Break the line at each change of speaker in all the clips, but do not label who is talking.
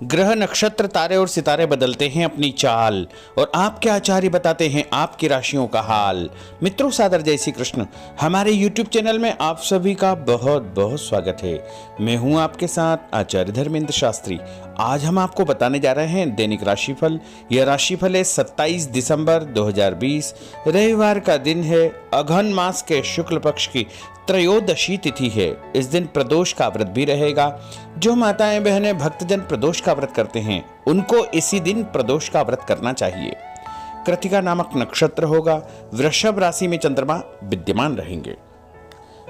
ग्रह नक्षत्र तारे और सितारे बदलते हैं अपनी चाल और आपके आचार्य बताते हैं आपकी राशियों का हाल। मित्रों, सादर जय श्री कृष्ण। हमारे YouTube चैनल में आप सभी का बहुत बहुत स्वागत है। मैं हूं आपके साथ आचार्य धर्मेंद्र शास्त्री। आज हम आपको बताने जा रहे हैं दैनिक राशिफल। यह राशिफल है 27 दिसंबर 2020, रविवार का दिन है। अघन मास के शुक्ल पक्ष की त्रयोदशी तिथि है। इस दिन प्रदोष का व्रत भी रहेगा। जो माताएं बहनें भक्तजन प्रदोष का व्रत करते हैं उनको इसी दिन प्रदोष का व्रत करना चाहिए। कृतिका नामक नक्षत्र होगा। वृषभ राशि में चंद्रमा विद्यमान रहेंगे।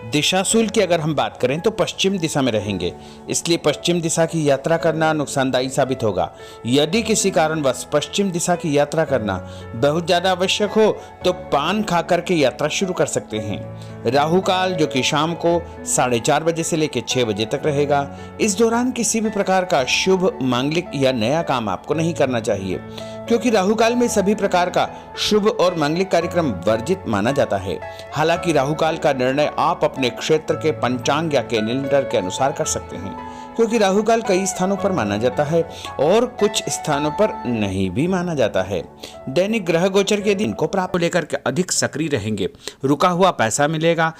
दिशाशूल की अगर हम बात करें तो पश्चिम दिशा में रहेंगे, इसलिए पश्चिम दिशा की यात्रा करना नुकसानदायी साबित होगा। यदि किसी कारणवश पश्चिम दिशा की यात्रा करना बहुत ज्यादा आवश्यक हो तो पान खा करके यात्रा शुरू कर सकते हैं। राहु काल जो कि शाम को 4:30 बजे से लेकर 6 बजे तक रहेगा। इस दौरान किसी भी प्रकार का शुभ मांगलिक या नया काम आपको नहीं करना चाहिए, क्योंकि राहु काल में सभी प्रकार का शुभ और मांगलिक कार्यक्रम वर्जित माना जाता है। हालांकि राहु काल का निर्णय आप अपने क्षेत्र के पंचांग या कैलेंडर के अनुसार कर सकते हैं, क्योंकि राहु काल कई स्थानों पर माना जाता है और कुछ स्थानों पर नहीं भी माना जाता है। दैनिक ग्रह गोचर के दिन को प्राप्त लेकर के अधिक सक्रिय रहेंगे। रुका हुआ पैसा मिलेगा।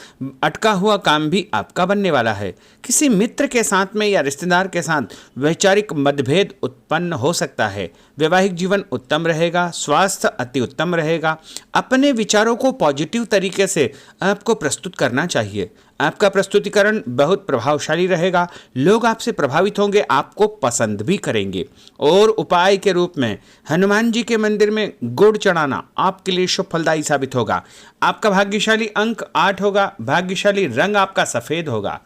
अटका हुआ काम भी आपका बनने वाला है। किसी मित्र के साथ में या रिश्तेदार के साथ वैचारिक मतभेद उत्पन्न हो सकता है। वैवाहिक जीवन उत्तम रहेगा। स्वास्थ्य अति उत्तम रहेगा। अपने विचारों को पॉजिटिव तरीके से आपको प्रस्तुत करना चाहिए। आपका प्रस्तुतिकरण बहुत प्रभावशाली रहेगा। लोग आपसे प्रभावित होंगे, आपको पसंद भी करेंगे। और उपाय के रूप में हनुमान जी के मंदिर में गुड़ चढ़ाना आपके लिए शुभ फलदायी साबित होगा। आपका भाग्यशाली अंक 8 होगा। भाग्यशाली रंग आपका सफेद होगा।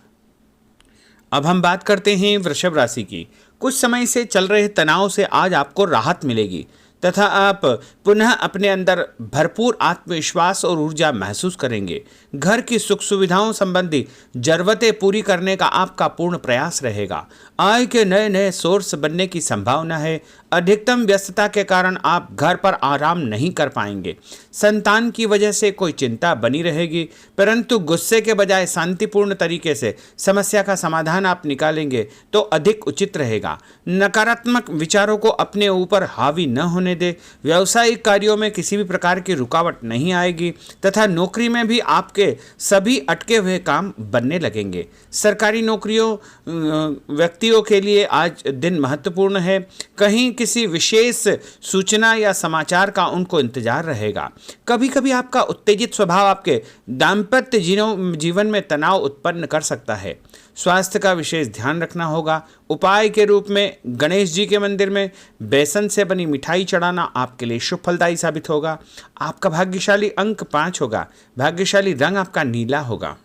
अब हम बात करते हैं वृषभ राशि की। कुछ समय से चल रहे तनाव से आज आपको राहत मिलेगी तथा आप पुनः अपने अंदर भरपूर आत्मविश्वास और ऊर्जा महसूस करेंगे। घर की सुख सुविधाओं संबंधी जरूरतें पूरी करने का आपका पूर्ण प्रयास रहेगा। आय के नए नए सोर्स बनने की संभावना है। अधिकतम व्यस्तता के कारण आप घर पर आराम नहीं कर पाएंगे। संतान की वजह से कोई चिंता बनी रहेगी, परंतु गुस्से के बजाय शांतिपूर्ण तरीके से समस्या का समाधान आप निकालेंगे तो अधिक उचित रहेगा। नकारात्मक विचारों को अपने ऊपर हावी न होने दे। व्यावसायिक कार्यों में किसी भी प्रकार की रुकावट नहीं आएगी तथा नौकरी में भी आपके सभी अटके हुए काम बनने लगेंगे। सरकारी नौकरियों व्यक्तियों के लिए आज दिन महत्वपूर्ण है। कहीं किसी विशेष सूचना या समाचार का उनको इंतजार रहेगा। कभी कभी आपका उत्तेजित स्वभाव आपके दाम्पत्य जीवन में तनाव उत्पन्न कर सकता है। स्वास्थ्य का विशेष ध्यान रखना होगा। उपाय के रूप में गणेश जी के मंदिर में बेसन से बनी मिठाई चढ़ाना आपके लिए शुभ फलदायी साबित होगा। आपका भाग्यशाली अंक 5 होगा। भाग्यशाली रंग आपका नीला होगा।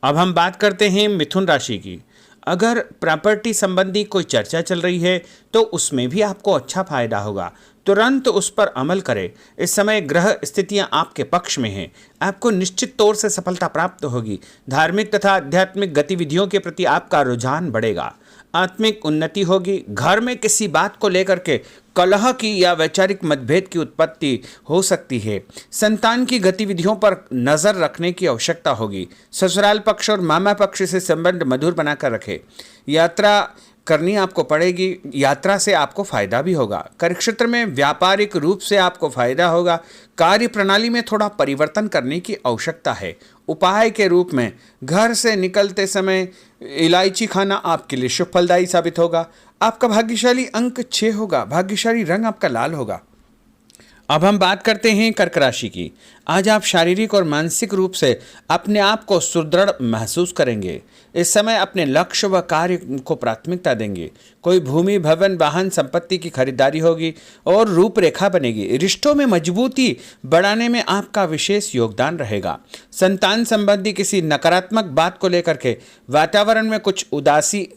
अब हम बात करते हैं मिथुन राशि की। अगर प्रॉपर्टी संबंधी कोई चर्चा चल रही है तो उसमें भी आपको अच्छा फायदा होगा। तुरंत उस पर अमल करें। इस समय ग्रह स्थितियां आपके पक्ष में हैं। आपको निश्चित तौर से सफलता प्राप्त होगी। धार्मिक तथा आध्यात्मिक गतिविधियों के प्रति आपका रुझान बढ़ेगा। आत्मिक उन्नति होगी। घर में किसी बात को लेकर के कलह की या वैचारिक मतभेद की उत्पत्ति हो सकती है। संतान की गतिविधियों पर नजर रखने की आवश्यकता होगी। ससुराल पक्ष और मामा पक्ष से संबंध मधुर बनाकर रखें। यात्रा करनी आपको पड़ेगी। यात्रा से आपको फायदा भी होगा। कार्यक्षेत्र में व्यापारिक रूप से आपको फायदा होगा। कार्य प्रणाली में थोड़ा परिवर्तन करने की आवश्यकता है। उपाय के रूप में घर से निकलते समय इलायची खाना आपके लिए शुभ फलदायी साबित होगा। आपका भाग्यशाली अंक 6 होगा। भाग्यशाली रंग आपका लाल होगा। अब हम बात करते हैं कर्क राशि की। आज आप शारीरिक और मानसिक रूप से अपने आप को सुदृढ़ महसूस करेंगे। इस समय अपने लक्ष्य व कार्य को प्राथमिकता देंगे। कोई भूमि, भवन, वाहन, संपत्ति की खरीदारी होगी और रूपरेखा बनेगी। रिश्तों में मजबूती बढ़ाने में आपका विशेष योगदान रहेगा। संतान संबंधी किसी नकारात्मक बात को लेकर के वातावरण में कुछ उदासी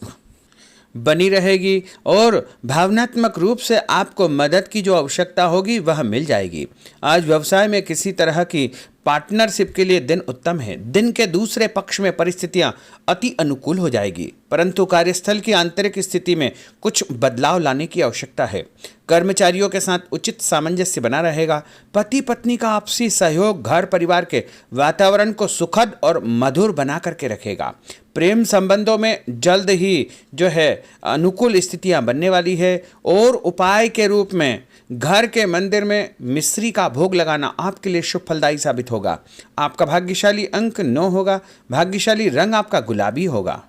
बनी रहेगी और भावनात्मक रूप से आपको मदद की जो आवश्यकता होगी वह मिल जाएगी। आज व्यवसाय में किसी तरह की पार्टनरशिप के लिए दिन उत्तम है। दिन के दूसरे पक्ष में परिस्थितियां अति अनुकूल हो जाएगी, परंतु कार्यस्थल की आंतरिक स्थिति में कुछ बदलाव लाने की आवश्यकता है। कर्मचारियों के साथ उचित सामंजस्य बना रहेगा। पति पत्नी का आपसी सहयोग घर परिवार के वातावरण को सुखद और मधुर बना करके रखेगा। प्रेम संबंधों में जल्द ही जो है अनुकूल स्थितियां बनने वाली है। और उपाय के रूप में घर के मंदिर में मिश्री का भोग लगाना आपके लिए शुभ फलदायी साबित होगा। आपका भाग्यशाली अंक 9 होगा। भाग्यशाली रंग आपका गुलाबी होगा।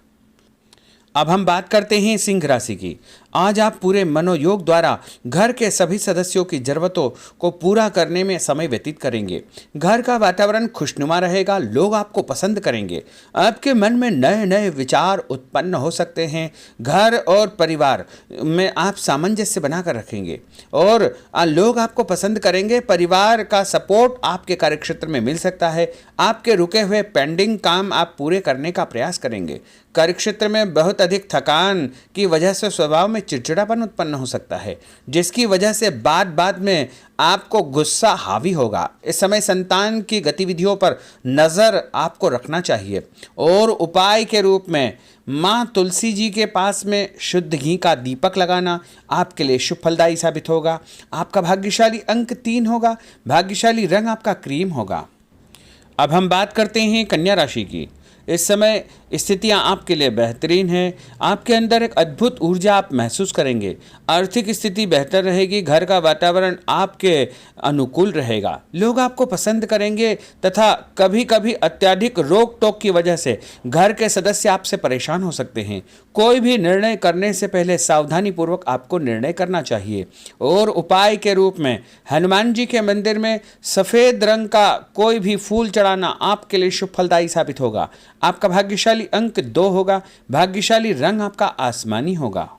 अब हम बात करते हैं सिंह राशि की। आज आप पूरे मनोयोग द्वारा घर के सभी सदस्यों की जरूरतों को पूरा करने में समय व्यतीत करेंगे। घर का वातावरण खुशनुमा रहेगा, लोग आपको पसंद करेंगे। आपके मन में नए नए विचार उत्पन्न हो सकते हैं। घर और परिवार में आप सामंजस्य बनाकर रखेंगे और लोग आपको पसंद करेंगे। परिवार का सपोर्ट आपके कार्यक्षेत्र में मिल सकता है। आपके रुके हुए पेंडिंग काम आप पूरे करने का प्रयास करेंगे। कार्यक्षेत्र में बहुत अधिक थकान की वजह से स्वभाव में चिड़चिड़ापन उत्पन्न हो सकता है, जिसकी वजह से बात में आपको गुस्सा हावी होगा। इस समय संतान की गतिविधियों पर नजर आपको रखना चाहिए। और उपाय के रूप में मां तुलसी जी के पास में शुद्ध घी का दीपक लगाना आपके लिए शुभ फलदायी साबित होगा। आपका भाग्यशाली अंक 3 होगा। भाग्यशाली रंग आपका क्रीम होगा। अब हम बात करते हैं कन्या राशि की। इस समय स्थितियां आपके लिए बेहतरीन हैं। आपके अंदर एक अद्भुत ऊर्जा आप महसूस करेंगे। आर्थिक स्थिति बेहतर रहेगी। घर का वातावरण आपके अनुकूल रहेगा। लोग आपको पसंद करेंगे तथा कभी कभी अत्यधिक रोक टोक की वजह से घर के सदस्य आपसे परेशान हो सकते हैं। कोई भी निर्णय करने से पहले सावधानी पूर्वक आपको निर्णय करना चाहिए। और उपाय के रूप में हनुमान जी के मंदिर में सफ़ेद रंग का कोई भी फूल चढ़ाना आपके लिए शुभ फलदायी साबित होगा। आपका भाग्यशाली अंक 2 होगा। भाग्यशाली रंग आपका आसमानी होगा।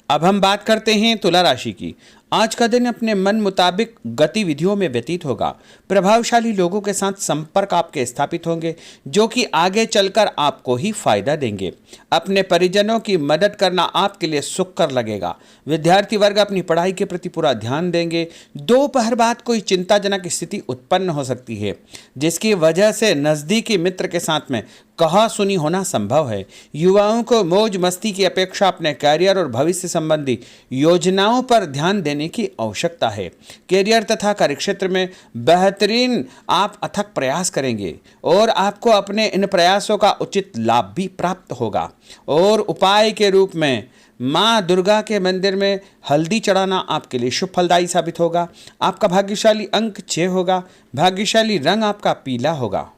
अब हम बात करते हैं तुला राशि की। आज का दिन अपने मन मुताबिक गतिविधियों में व्यतीत होगा। प्रभावशाली लोगों के साथ संपर्क आपके स्थापित होंगे, जो कि आगे चलकर आपको ही फायदा देंगे। अपने परिजनों की मदद करना आपके लिए सुखकर लगेगा। विद्यार्थी वर्ग अपनी पढ़ाई के प्रति पूरा ध्यान देंगे। दोपहर बाद कोई चिंताजनक स्थिति उत्पन्न हो सकती है, जिसकी वजह से नजदीकी मित्र के साथ में कहा सुनी होना संभव है। युवाओं को मौज मस्ती की अपेक्षा अपने कैरियर और भविष्य संबंधी योजनाओं पर ध्यान देने की आवश्यकता है। कैरियर तथा कार्यक्षेत्र में बेहतरीन आप अथक प्रयास करेंगे और आपको अपने इन प्रयासों का उचित लाभ भी प्राप्त होगा। और उपाय के रूप में माँ दुर्गा के मंदिर में हल्दी चढ़ाना आपके लिए शुभ फलदायी साबित होगा। आपका भाग्यशाली अंक 6 होगा। भाग्यशाली रंग आपका पीला होगा।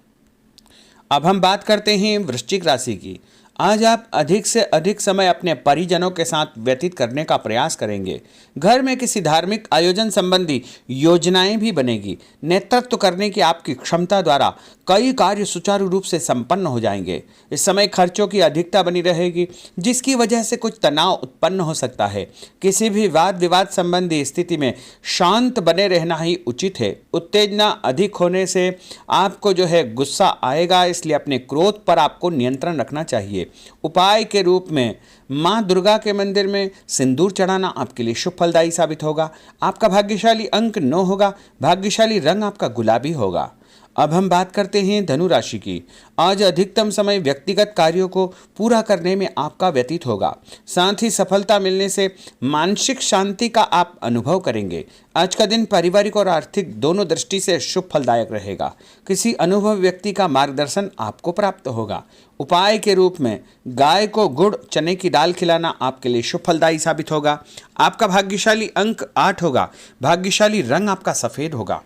अब हम बात करते हैं वृश्चिक राशि की। आज आप अधिक से अधिक समय अपने परिजनों के साथ व्यतीत करने का प्रयास करेंगे। घर में किसी धार्मिक आयोजन संबंधी योजनाएं भी बनेगी। नेतृत्व करने की आपकी क्षमता द्वारा कई कार्य सुचारू रूप से संपन्न हो जाएंगे। इस समय खर्चों की अधिकता बनी रहेगी, जिसकी वजह से कुछ तनाव उत्पन्न हो सकता है। किसी भी वाद विवाद संबंधी स्थिति में शांत बने रहना ही उचित है। उत्तेजना अधिक होने से आपको जो है गुस्सा आएगा, इसलिए अपने क्रोध पर आपको नियंत्रण रखना चाहिए। उपाय के रूप में मां दुर्गा के मंदिर में सिंदूर चढ़ाना आपके लिए शुभ फलदायी साबित होगा। आपका भाग्यशाली अंक 9 होगा। भाग्यशाली रंग आपका गुलाबी होगा। अब हम बात करते हैं धनु राशि की। आज अधिकतम समय व्यक्तिगत कार्यों को पूरा करने में आपका व्यतीत होगा। साथ ही सफलता मिलने से मानसिक शांति का आप अनुभव करेंगे। आज का दिन पारिवारिक और आर्थिक दोनों दृष्टि से शुभ फलदायक रहेगा। किसी अनुभवी व्यक्ति का मार्गदर्शन आपको प्राप्त होगा। उपाय के रूप में गाय को गुड़ चने की दाल खिलाना आपके लिए शुभ फलदायी साबित होगा। आपका भाग्यशाली अंक 8 होगा। भाग्यशाली रंग आपका सफ़ेद होगा।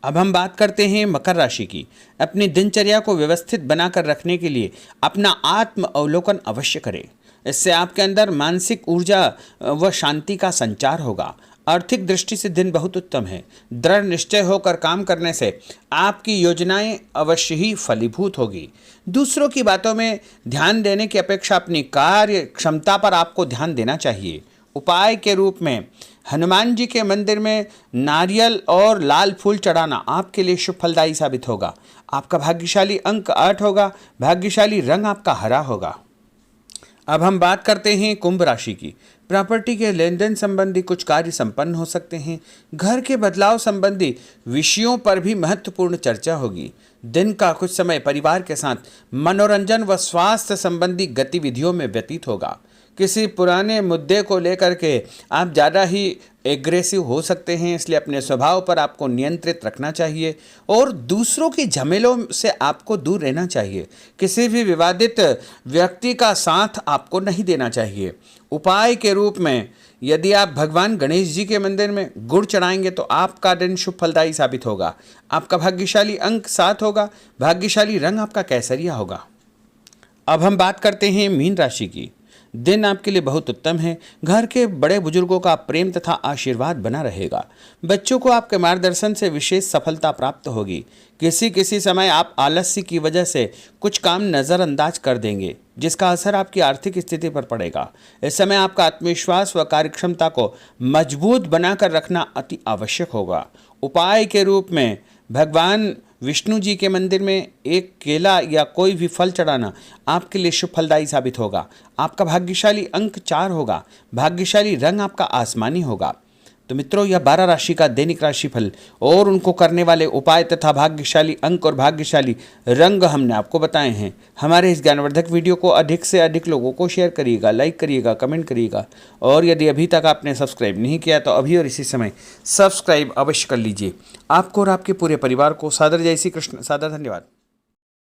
अब हम बात करते हैं मकर राशि की। अपनी दिनचर्या को व्यवस्थित बनाकर रखने के लिए अपना आत्म अवलोकन अवश्य करें। इससे आपके अंदर मानसिक ऊर्जा व शांति का संचार होगा। आर्थिक दृष्टि से दिन बहुत उत्तम है। दृढ़ निश्चय होकर काम करने से आपकी योजनाएं अवश्य ही फलीभूत होगी। दूसरों की बातों में ध्यान देने की अपेक्षा अपनी कार्य क्षमता पर आपको ध्यान देना चाहिए। उपाय के रूप में हनुमान जी के मंदिर में नारियल और लाल फूल चढ़ाना आपके लिए शुभ फलदायी साबित होगा। आपका भाग्यशाली अंक 8 होगा। भाग्यशाली रंग आपका हरा होगा। अब हम बात करते हैं कुंभ राशि की। प्रॉपर्टी के लेन देन संबंधी कुछ कार्य संपन्न हो सकते हैं। घर के बदलाव संबंधी विषयों पर भी महत्वपूर्ण चर्चा होगी। दिन का कुछ समय परिवार के साथ मनोरंजन व स्वास्थ्य संबंधी गतिविधियों में व्यतीत होगा। किसी पुराने मुद्दे को लेकर के आप ज़्यादा ही एग्रेसिव हो सकते हैं, इसलिए अपने स्वभाव पर आपको नियंत्रित रखना चाहिए और दूसरों की झमेलों से आपको दूर रहना चाहिए। किसी भी विवादित व्यक्ति का साथ आपको नहीं देना चाहिए। उपाय के रूप में यदि आप भगवान गणेश जी के मंदिर में गुड़ चढ़ाएंगे तो आपका दिन शुभ फलदायी साबित होगा। आपका भाग्यशाली अंक 7 होगा। भाग्यशाली रंग आपका केसरिया होगा। अब हम बात करते हैं मीन राशि की। दिन आपके लिए बहुत उत्तम है। घर के बड़े बुजुर्गों का प्रेम तथा आशीर्वाद बना रहेगा। बच्चों को आपके मार्गदर्शन से विशेष सफलता प्राप्त होगी। किसी समय आप आलस्य की वजह से कुछ काम नज़रअंदाज कर देंगे, जिसका असर आपकी आर्थिक स्थिति पर पड़ेगा। इस समय आपका आत्मविश्वास व कार्यक्षमता को मजबूत बनाकर रखना अति आवश्यक होगा। उपाय के रूप में भगवान विष्णु जी के मंदिर में एक केला या कोई भी फल चढ़ाना आपके लिए शुभ फलदायी साबित होगा। आपका भाग्यशाली अंक 4 होगा। भाग्यशाली रंग आपका आसमानी होगा। तो मित्रों, यह 12 राशि का दैनिक राशिफल और उनको करने वाले उपाय तथा भाग्यशाली अंक और भाग्यशाली रंग हमने आपको बताए हैं। हमारे इस ज्ञानवर्धक वीडियो को अधिक से अधिक लोगों को शेयर करिएगा, लाइक करिएगा, कमेंट करिएगा और यदि अभी तक आपने सब्सक्राइब नहीं किया तो अभी और इसी समय सब्सक्राइब अवश्य कर लीजिए। आपको और आपके पूरे परिवार को सादर जय श्री कृष्ण, सादर धन्यवाद।